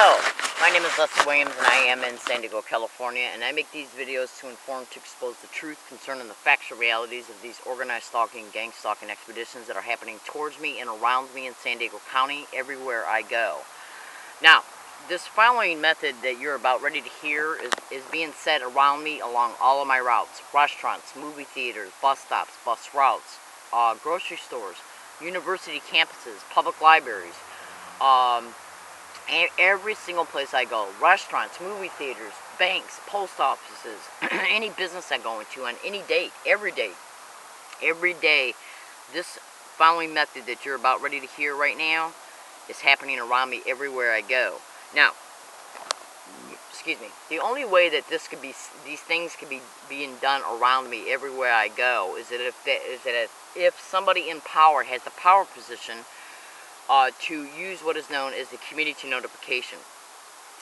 Hello, my name is Leslie Williams and I am in San Diego, California, and I make these videos to inform, to expose the truth concerning the factual realities of these organized stalking, gang stalking expeditions that are happening towards me and around me in San Diego County, everywhere I go. Now, this following method that you're about ready to hear is being said around me along all of my routes: restaurants, movie theaters, bus stops, bus routes, grocery stores, university campuses, public libraries, every single place I go, restaurants, movie theaters, banks, post offices, any business I go into on any date, every day, this following method that you're about ready to hear right now is happening around me everywhere I go. Now, excuse me, the only way that these things could be being done around me everywhere I go is that if somebody in power has the power position to use what is known as the community notification.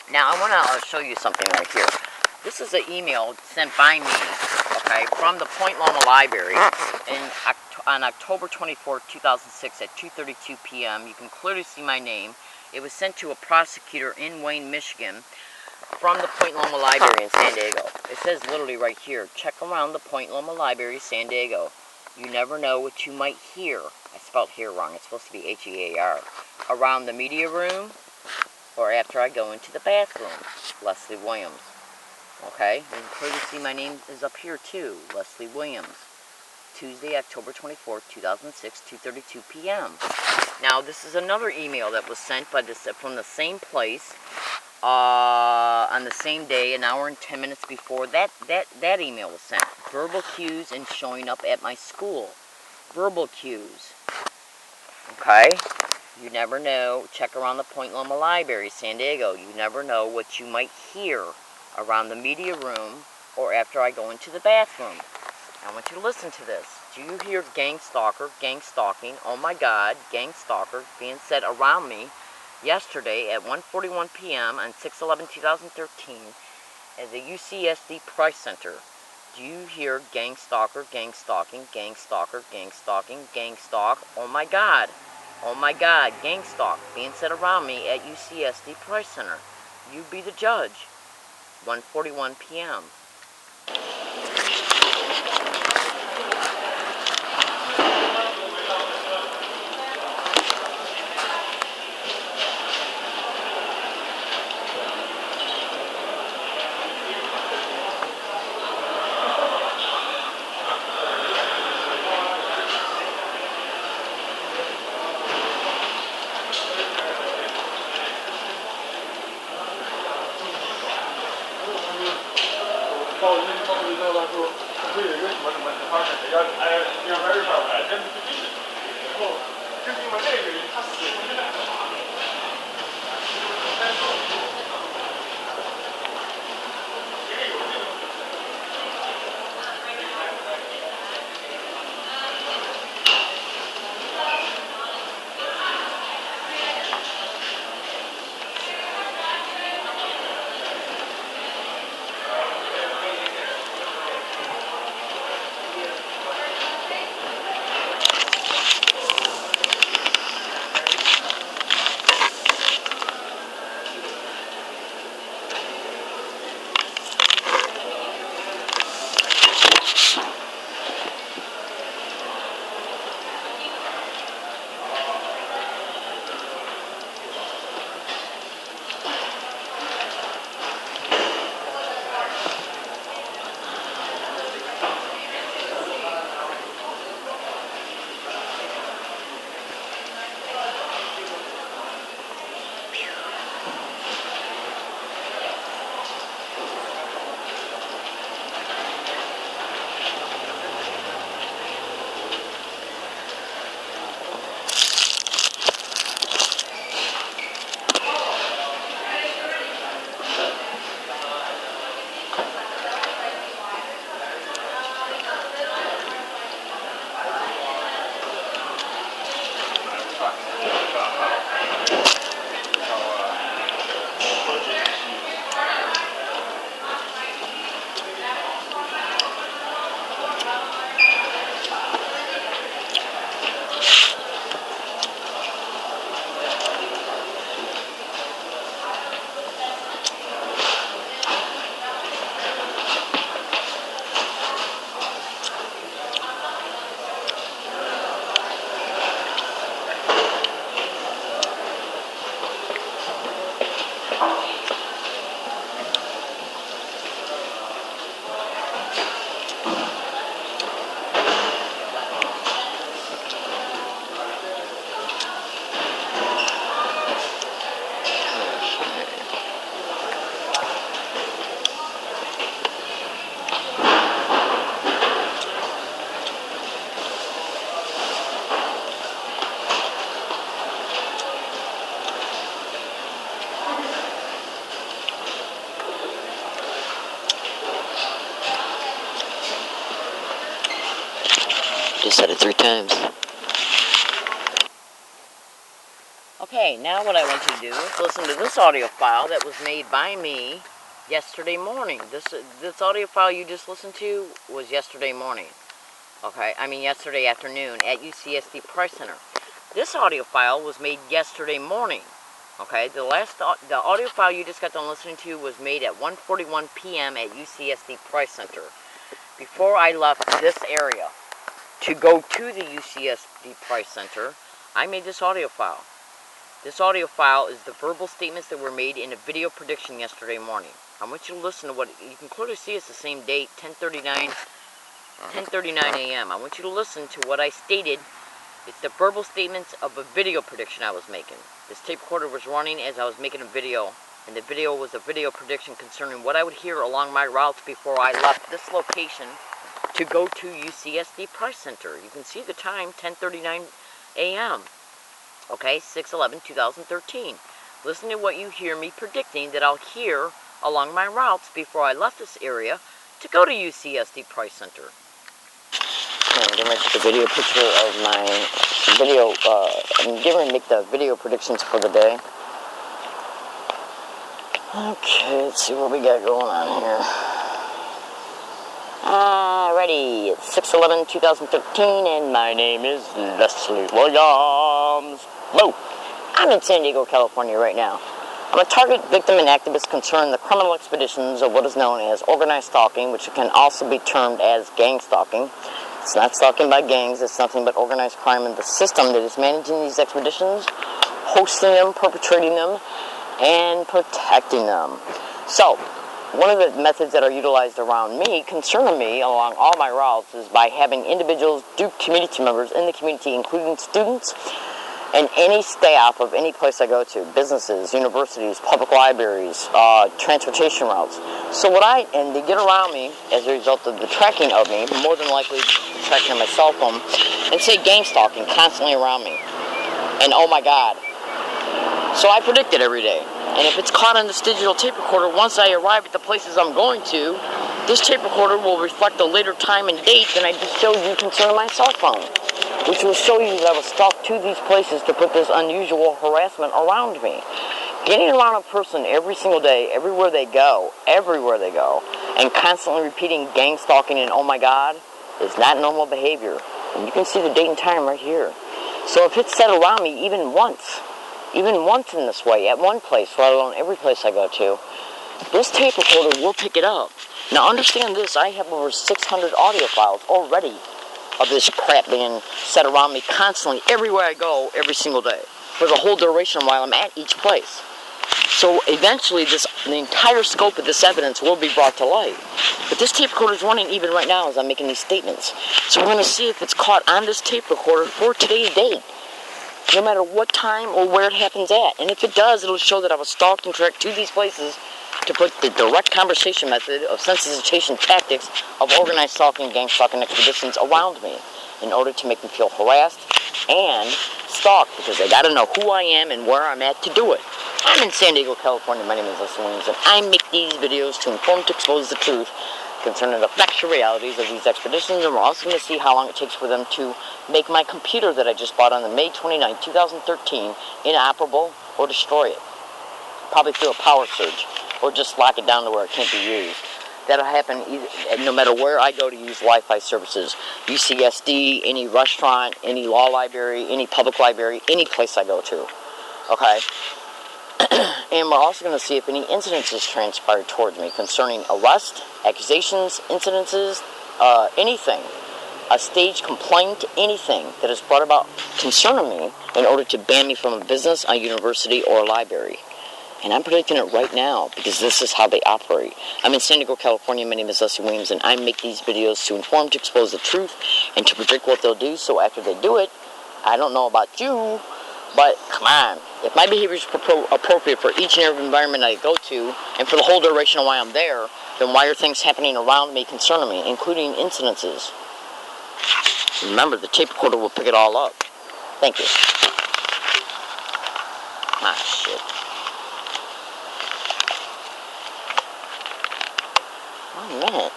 Now, I want to show you something right here. This is an email sent by me, okay, from the Point Loma Library on October 24, 2006 at 2:32 p.m. You can clearly see my name. It was sent to a prosecutor in Wayne, Michigan, from the Point Loma Library in San Diego. It says literally right here, check around the Point Loma Library, San Diego. You never know what you might hear. I spelled hear wrong. It's supposed to be H-E-A-R. Around the media room or after I go into the bathroom. Leslie Williams. Okay? You can clearly see my name is up here too. Leslie Williams. Tuesday, October 24th, 2006, 2:32 p.m. Now, this is another email that was sent from the same place on the same day, an hour and 10 minutes before that email was sent. Verbal cues and showing up at my school. Verbal cues. Okay? You never know. Check around the Point Loma Library, San Diego. You never know what you might hear around the media room or after I go into the bathroom. I want you to listen to this. Do you hear gang stalker, gang stalking? Oh my God, gang stalker being said around me yesterday at 1:41 p.m. on 6/11/2013 at the UCSD Price Center. Do you hear gang stalker, gang stalking, gang stalker, gang stalking, gang stalk? Oh my God, gang stalk being said around me at UCSD Price Center. You be the judge. 1:41 p.m. said it 3 times. Okay, now what I want you to do is listen to this audio file that was made by me yesterday morning. This audio file you just listened to was yesterday morning. Okay, I mean yesterday afternoon at UCSD Price Center. This audio file was made yesterday morning. Okay, the audio file you just got done listening to was made at 1:41 p.m. at UCSD Price Center. Before I left this area to go to the UCSD Price Center, I made this audio file. This audio file is the verbal statements that were made in a video prediction yesterday morning. I want you to listen to what, you can clearly see it's the same date, 10:39 a.m. I want you to listen to what I stated. It's the verbal statements of a video prediction I was making. This tape recorder was running as I was making a video, and the video was a video prediction concerning what I would hear along my routes before I left this location to go to UCSD Price Center. You can see the time, 10:39 a.m. Okay, 6/11/2013. Listen to what you hear me predicting that I'll hear along my routes before I left this area to go to UCSD Price Center. I'm going to take a video picture of my video. I'm going to make the video predictions for the day. Okay, let's see what we got going on here. Ready. It's 6/11/2013, and my name is Leslie Williams. Hello. I'm in San Diego, California right now. I'm a target victim and activist concerned the criminal expeditions of what is known as organized stalking, which can also be termed as gang stalking. It's not stalking by gangs, it's nothing but organized crime and the system that is managing these expeditions, hosting them, perpetrating them, and protecting them. So, one of the methods that are utilized around me, concerning me, along all my routes, is by having individuals, community members in the community, including students, and any staff of any place I go to, businesses, universities, public libraries, transportation routes. So and they get around me as a result of the tracking of me, more than likely tracking on my cell phone, and say gang stalking constantly around me. And oh my God. So I predict it every day. And if it's caught on this digital tape recorder, once I arrive at the places I'm going to, this tape recorder will reflect a later time and date than I just showed you concerning my cell phone, which will show you that I was stalked to these places to put this unusual harassment around me. Getting around a person every single day, everywhere they go, and constantly repeating gang stalking and oh my God, is not normal behavior. And you can see the date and time right here. So if it's set around me even once in this way, at one place, let alone every place I go to, this tape recorder will pick it up. Now understand this, I have over 600 audio files already of this crap being set around me constantly, everywhere I go, every single day, for the whole duration while I'm at each place. So eventually the entire scope of this evidence will be brought to light. But this tape recorder is running even right now as I'm making these statements. So we're going to see if it's caught on this tape recorder for today's date, no matter what time or where it happens at. And if it does, it'll show that I was stalked and tracked to these places to put the direct conversation method of sensitization tactics of organized stalking, gang stalking expeditions around me in order to make me feel harassed and stalked, because they got to know who I am and where I'm at to do it. I'm in San Diego, California. My name is Leslie Williams, and I make these videos to inform, to expose the truth concerning the factual realities of these expeditions, and we're also going to see how long it takes for them to make my computer that I just bought on the May 29, 2013 inoperable or destroy it. Probably through a power surge, or just lock it down to where it can't be used. That'll happen no matter where I go to use Wi-Fi services. UCSD, any restaurant, any law library, any public library, any place I go to. Okay? And we're also going to see if any incidences transpired towards me concerning arrest, accusations, incidences, anything. A staged complaint, anything that is brought about concerning me in order to ban me from a business, a university, or a library. And I'm predicting it right now because this is how they operate. I'm in San Diego, California. My name is Leslie Williams, and I make these videos to inform, to expose the truth, and to predict what they'll do. So after they do it, I don't know about you, but come on. If my behavior is appropriate for each and every environment I go to, and for the whole duration of why I'm there, then why are things happening around me concerning me, including incidences? Remember, the tape recorder will pick it all up. Thank you. Ah, shit. 1 minute.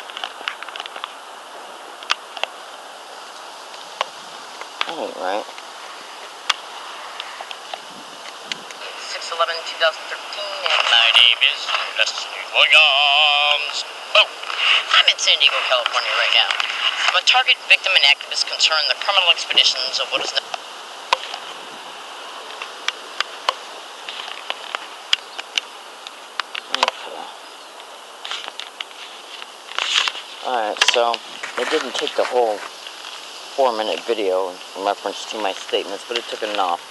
And my name is Leslie Williams. Oh, I'm in San Diego, California right now. I'm a target victim and activist concerned the criminal expeditions of what is known. Alright, so it didn't take the whole 4-minute video in reference to my statements, but it took enough,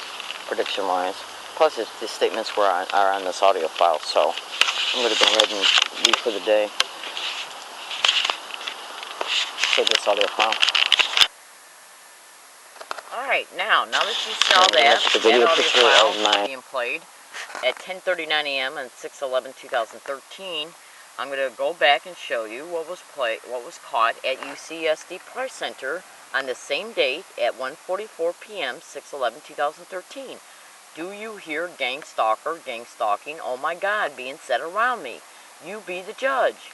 prediction-wise. Plus, the statements are on this audio file, so I'm going to go ahead and leave for the day. Save this audio file. Alright, now that you saw that audio file being played at 10:39 a.m. on 6/11/2013, I'm going to go back and show you what was caught at UCSD Press Center on the same date at 1:44 p.m. 6/11/2013. Do you hear gang stalking, oh my God, being said around me? You be the judge.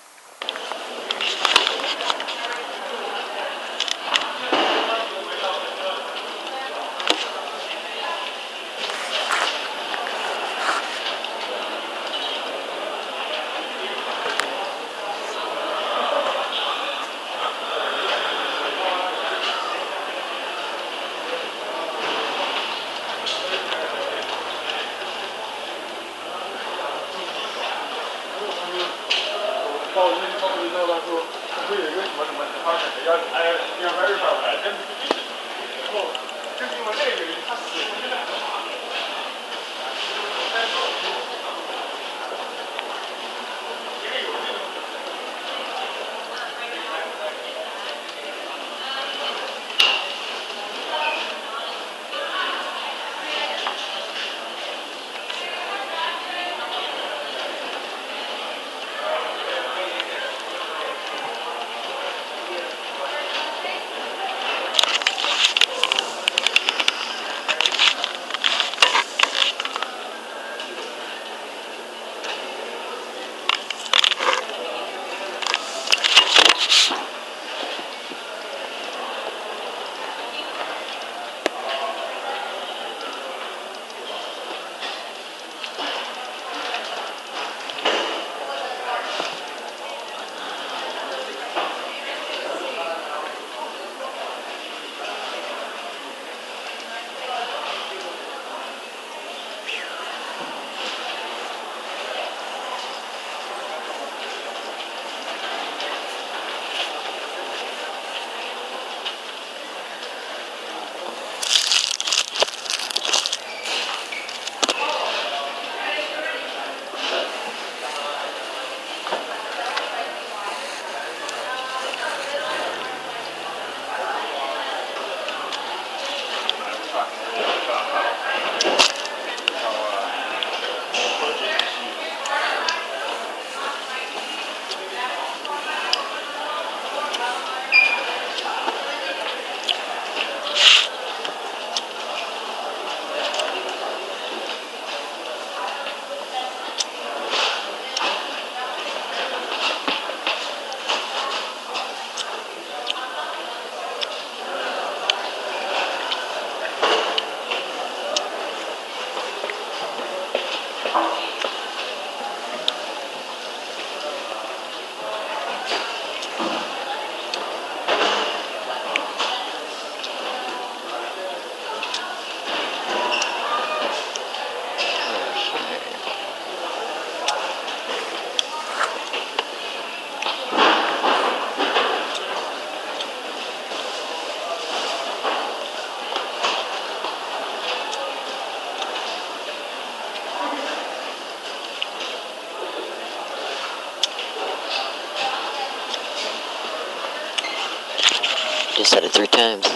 Just said it 3 times.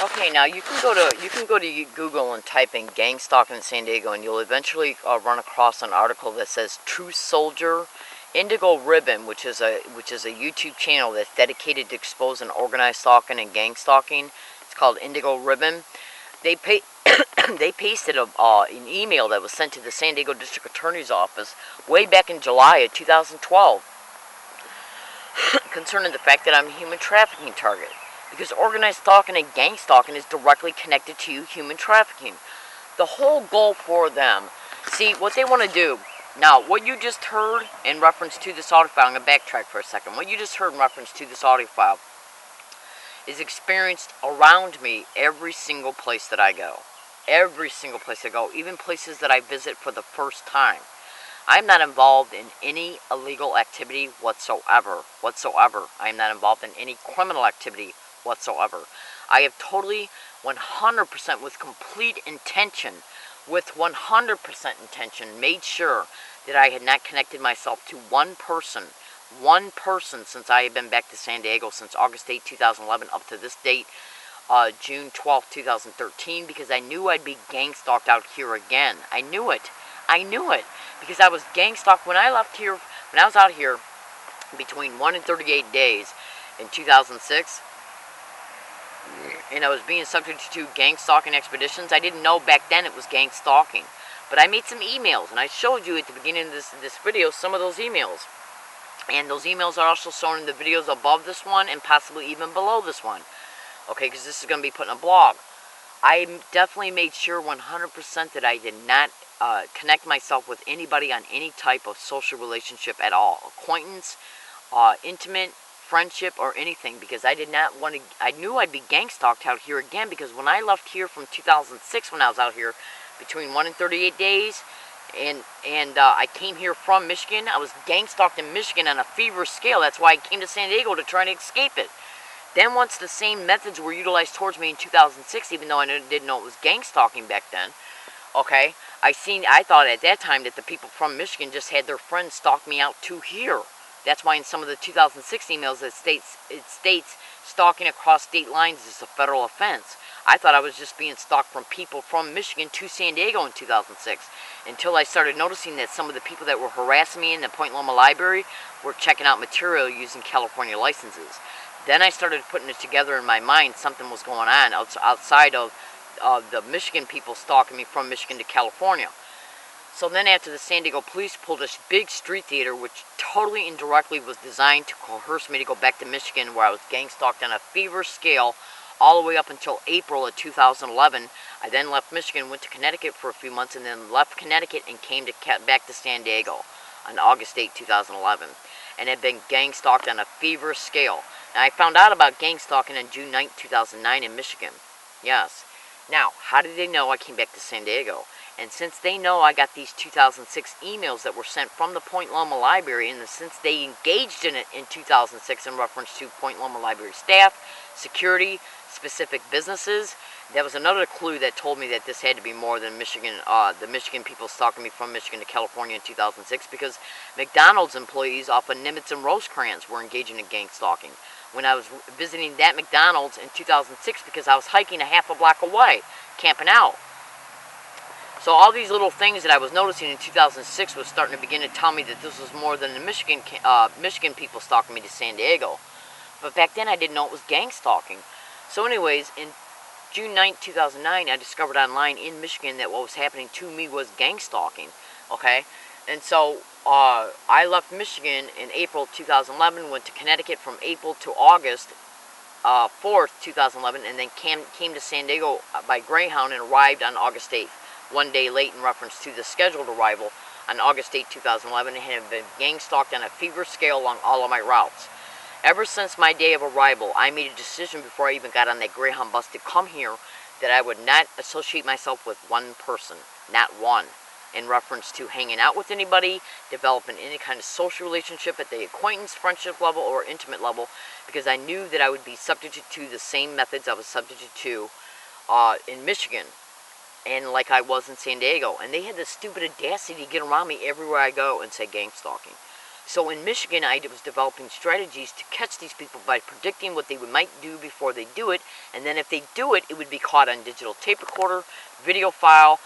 Okay, now you can go to Google and type in gang stalking in San Diego, and you'll eventually run across an article that says True Soldier Indigo Ribbon, which is a YouTube channel that's dedicated to exposing organized stalking and gang stalking. It's called Indigo Ribbon. They pasted an email that was sent to the San Diego District Attorney's Office way back in July of 2012 concerning the fact that I'm a human trafficking target. Because organized stalking and gang stalking is directly connected to human trafficking. The whole goal for them, see, what they want to do, now, what you just heard in reference to this audio file, I'm going to backtrack for a second. What you just heard in reference to this audio file is experienced around me every single place that I go. Every single place I go, even places that I visit for the first time. I'm not involved in any illegal activity whatsoever. I am not involved in any criminal activity whatsoever. I have totally, 100% with complete intention, made sure that I had not connected myself to one person since I have been back to San Diego since August 8, 2011 up to this date, June 12, 2013, because I knew I'd be gang stalked out here again. I knew it. Because I was gang stalked when I left here, when I was out here between 1 and 38 days in 2006, and I was being subject to gang stalking expeditions. I didn't know back then it was gang stalking, but I made some emails, and I showed you at the beginning of this video some of those emails, and those emails are also shown in the videos above this one and possibly even below this one, okay, because this is going to be put in a blog. I definitely made sure 100% that I did not connect myself with anybody on any type of social relationship at all, acquaintance, intimate, friendship, or anything, because I did not want to. I knew I'd be gang stalked out here again, because when I left here from 2006, when I was out here between 1 and 38 days, and I came here from Michigan, I was gang stalked in Michigan on a feverish scale. That's why I came to San Diego, to try to escape it. Then once the same methods were utilized towards me in 2006, even though I didn't know it was gang stalking back then, okay, I thought at that time that the people from Michigan just had their friends stalk me out to here. That's why in some of the 2006 emails it states stalking across state lines is a federal offense. I thought I was just being stalked from people from Michigan to San Diego in 2006, until I started noticing that some of the people that were harassing me in the Point Loma Library were checking out material using California licenses. Then I started putting it together in my mind. Something was going on outside of the Michigan people stalking me from Michigan to California. So then after the San Diego police pulled this big street theater, which totally indirectly was designed to coerce me to go back to Michigan, where I was gang stalked on a feverish scale all the way up until April of 2011. I then left Michigan, went to Connecticut for a few months, and then left Connecticut and came back to San Diego on August 8, 2011, and had been gang stalked on a feverish scale. Now, I found out about gang stalking on June 9, 2009 in Michigan. Yes. Now, how did they know I came back to San Diego? And since they know I got these 2006 emails that were sent from the Point Loma Library, and since they engaged in it in 2006 in reference to Point Loma Library staff, security, specific businesses, that was another clue that told me that this had to be more than Michigan, the Michigan people stalking me from Michigan to California in 2006, because McDonald's employees off of Nimitz and Rosecrans were engaging in gang stalking when I was visiting that McDonald's in 2006, because I was hiking a half a block away, camping out. So all these little things that I was noticing in 2006 was starting to begin to tell me that this was more than the Michigan people stalking me to San Diego. But back then I didn't know it was gang stalking. So anyways, in June 9, 2009, I discovered online in Michigan that what was happening to me was gang stalking. Okay? And so I left Michigan in April 2011, went to Connecticut from April to August 4th, 2011, and then came to San Diego by Greyhound and arrived on August 8th. 1 day late in reference to the scheduled arrival on August 8, 2011, and have been gang stalked on a feverish scale along all of my routes. Ever since my day of arrival, I made a decision before I even got on that Greyhound bus to come here that I would not associate myself with one person, not one, in reference to hanging out with anybody, developing any kind of social relationship at the acquaintance, friendship level, or intimate level, because I knew that I would be subjected to the same methods I was subjected to in Michigan, and like I was in San Diego. And they had the stupid audacity to get around me everywhere I go and say gang stalking. So in Michigan, I was developing strategies to catch these people by predicting what they might do before they do it, and then if they do it, it would be caught on digital tape recorder, video file,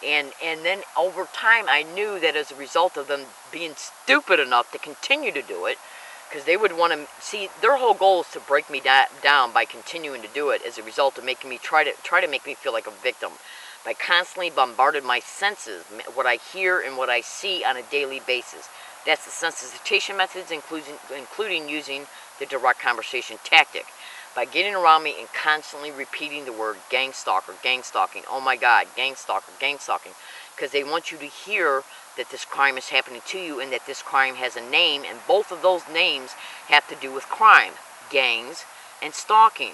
and then over time, I knew that as a result of them being stupid enough to continue to do it, because they would want to see, their whole goal is to break me down by continuing to do it as a result of making me try to make me feel like a victim, by constantly bombarding my senses, what I hear and what I see on a daily basis. That's the sensitization methods, including using the direct conversation tactic. by getting around me and constantly repeating the word gang stalker, gang stalking, oh my God, gang stalker, gang stalking, because they want you to hear that this crime is happening to you and that this crime has a name, and both of those names have to do with crime, gangs and stalking,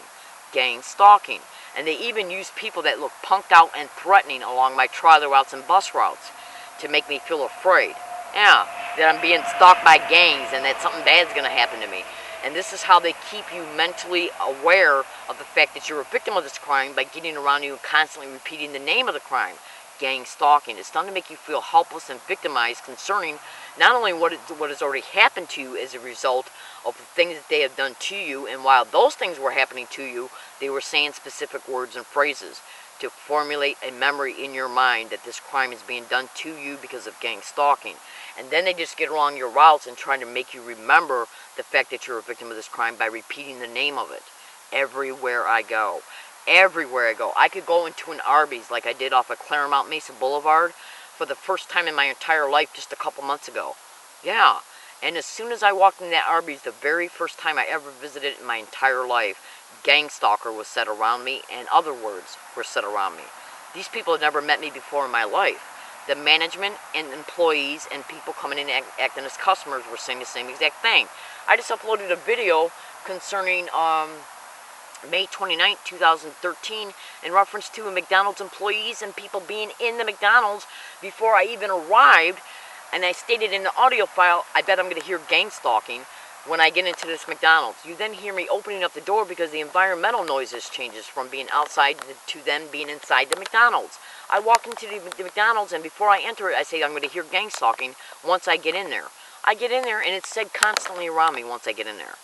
gang stalking. And they even use people that look punked out and threatening along my trolley routes and bus routes to make me feel afraid. Yeah, that I'm being stalked by gangs and that something bad's going to happen to me. And this is how they keep you mentally aware of the fact that you're a victim of this crime by getting around you and constantly repeating the name of the crime, gang stalking. It's done to make you feel helpless and victimized concerning not only what has already happened to you as a result of the things that they have done to you, and while those things were happening to you, they were saying specific words and phrases to formulate a memory in your mind that this crime is being done to you because of gang stalking. And then they just get along your routes and try to make you remember the fact that you're a victim of this crime by repeating the name of it everywhere I go. Everywhere I go. I could go into an Arby's like I did off of Claremont Mesa Boulevard for the first time in my entire life just a couple months ago. Yeah. And as soon as I walked in that Arby's, the very first time I ever visited in my entire life, gang stalker was said around me, and other words were said around me. These people had never met me before in my life. The management and employees and people coming in and acting as customers were saying the same exact thing. I just uploaded a video concerning May 29, 2013 in reference to a McDonald's employees and people being in the McDonald's before I even arrived. And I stated in the audio file, I bet I'm going to hear gang stalking when I get into this McDonald's. You then hear me opening up the door because the environmental noises changes from being outside to then being inside the McDonald's. I walk into the McDonald's, and before I enter it, I say I'm going to hear gang stalking once I get in there. I get in there, and it's said constantly around me once I get in there.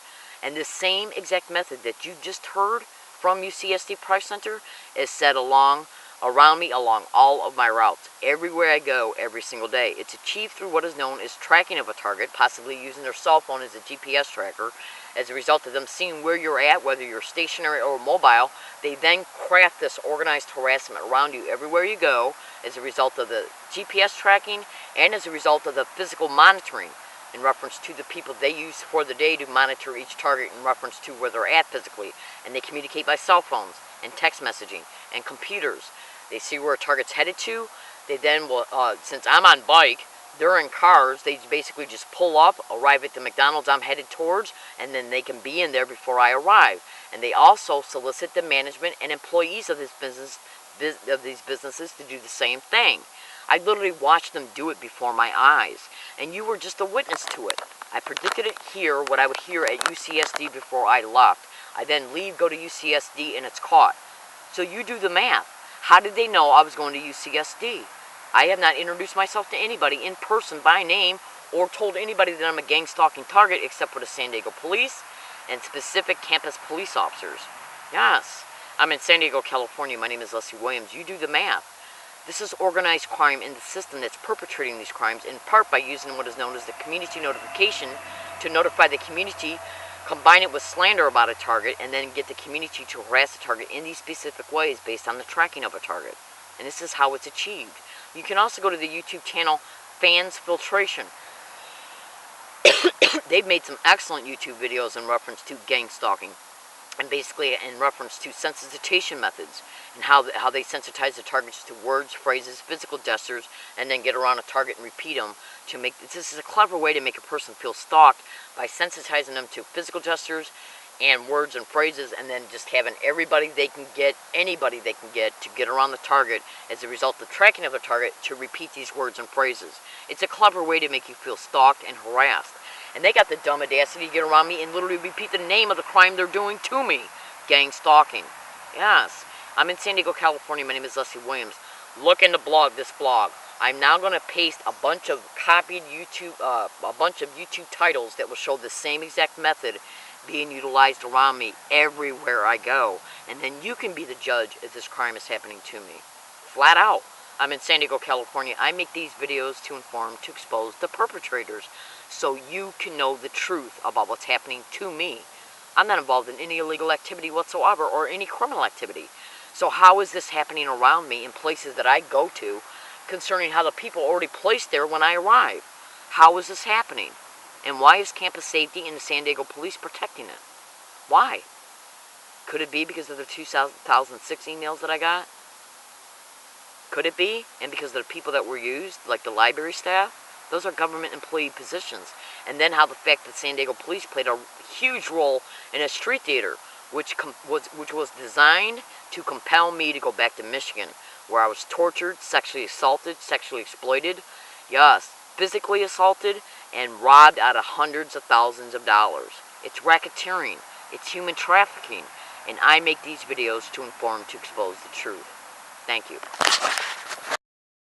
And the same exact method that you just heard from UCSD Price Center is said around me along all of my routes, everywhere I go, every single day. It's achieved through what is known as tracking of a target, possibly using their cell phone as a GPS tracker. As a result of them seeing where you're at, whether you're stationary or mobile, they then craft this organized harassment around you everywhere you go as a result of the GPS tracking and as a result of the physical monitoring in reference to the people they use for the day to monitor each target in reference to where they're at physically. And they communicate by cell phones and text messaging and computers. They see where a target's headed to. They then will, since I'm on bike, they're in cars, they basically just pull up, arrive at the McDonald's I'm headed towards, and then they can be in there before I arrive. And they also solicit the management and employees of these businesses to do the same thing. I literally watched them do it before my eyes, and you were just a witness to it. I predicted it here, what I would hear at UCSD before I left. I then leave, go to UCSD, and it's caught. So you do the math. How did they know I was going to UCSD? I have not introduced myself to anybody in person by name or told anybody that I'm a gang stalking target except for the San Diego police and specific campus police officers. Yes, I'm in San Diego, California. My name is Leslie Williams. You do the math. This is organized crime in the system that's perpetrating these crimes in part by using what is known as the community notification to notify the community, combine it with slander about a target, and then get the community to harass the target in these specific ways based on the tracking of a target. And this is how it's achieved. You can also go to the YouTube channel Fans Filtration. They've made some excellent YouTube videos in reference to gang stalking and basically in reference to sensitization methods and how they sensitize the targets to words, phrases, physical gestures, and then get around a target and repeat them to make. This is a clever way to make a person feel stalked by sensitizing them to physical gestures and words and phrases, and then just having anybody they can get to get around the target as a result of the tracking of the target to repeat these words and phrases. It's a clever way to make you feel stalked and harassed. And they got the dumb audacity to get around me and literally repeat the name of the crime they're doing to me. Gang stalking. Yes. I'm in San Diego, California. My name is Leslie Williams. Look in this blog. I'm now going to paste a bunch of copied YouTube titles that will show the same exact method being utilized around me everywhere I go. And then you can be the judge if this crime is happening to me. Flat out. I'm in San Diego, California. I make these videos to inform, to expose the perpetrators, so you can know the truth about what's happening to me. I'm not involved in any illegal activity whatsoever or any criminal activity. So how is this happening around me in places that I go to concerning how the people are already placed there when I arrive? How is this happening? And why is campus safety and the San Diego police protecting it? Why? Could it be because of the 2006 emails that I got? Could it be? And because of the people that were used, like the library staff? Those are government employee positions. And then how the fact that San Diego police played a huge role in a street theater, which was designed to compel me to go back to Michigan, where I was tortured, sexually assaulted, sexually exploited, yes, physically assaulted, and robbed out of hundreds of thousands of dollars. It's racketeering. It's human trafficking. And I make these videos to inform, to expose the truth. Thank you.